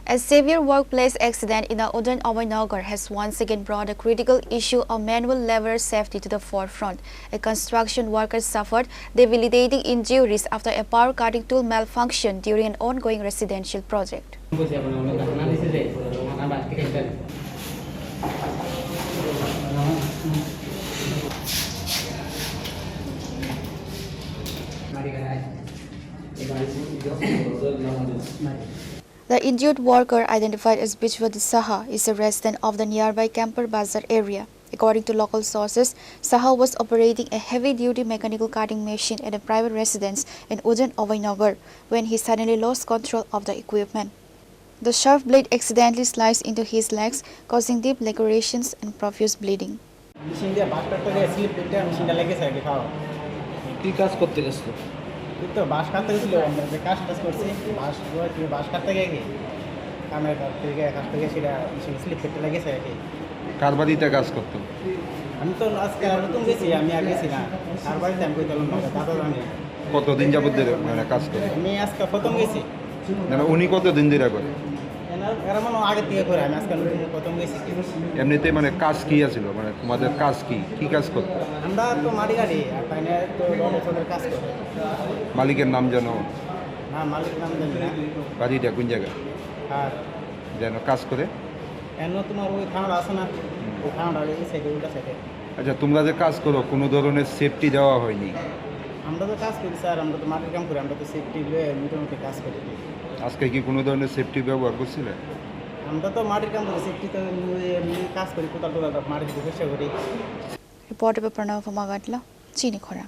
A severe workplace accident in the Udan Nagar has once again brought a critical issue of manual labor safety to the forefront. A construction worker suffered debilitating injuries after a power cutting tool malfunctioned during an ongoing residential project. The injured worker, identified as Bijwadi Saha, is a resident of the nearby Camper Bazar area. According to local sources, Saha was operating a heavy-duty mechanical cutting machine at a private residence in Udan Nagar when he suddenly lost control of the equipment. The sharp blade accidentally sliced into his legs, causing deep lacerations and profuse bleeding. তো বাস কাটতে গেছিল আমরা যে কাজ করছি বাস কাটতে গিয়ে কামের কাছ থেকে সেটা স্লিপ করতে লেগেছে আর কি। কার বাড়িতে কাজ করতো? আমি তো আজকে নতুন গেছি, আমি আগে গেছি না, কার বাড়িতে আমি কইতাম না, দাদা জানি। কতদিন যাবত ধরে মানে কাজ করে? আমি আজকে প্রথম গেছি। মানে উনি কতদিন ধরে করে? এরা মনে আগে থেকে করে, আমি আজকে নতুন প্রথম গেছি। এমনিতে মানে কাজ কি আছিল, মানে তোমাদের কাজ কি কাজ করতো? আমরা তো মাটি গাড়ি আর তাই না তো রমেশের কাজ করে। মালিকের নাম জানো? না, মালিকের নাম জানি না। বাড়িটা কোন জায়গায়? আর যেন কাজ করে এমন তোমার ওই থানাটা আছে না, ওই থানাটা এই সাইডে উল্টা সাইডে। আচ্ছা, তোমরা যে কাজ করো কোনো ধরনের সেফটি দেওয়া হয়নি? আমরা তো কাজ করি স্যার, আমরা তো মাটির কাম করি, আমরা তো সেফটি লয়ে মোটামুটি কাজ করি। আজকে কি কোনো ধরনের সেফটি ব্যবহার করছিলে? আমরা তো মাটির কাম করি, সেফটি তো কাজ করি, কোথাও মাটির চিকিৎসা করি। Reported by Pranav Magatla, Chini Khora.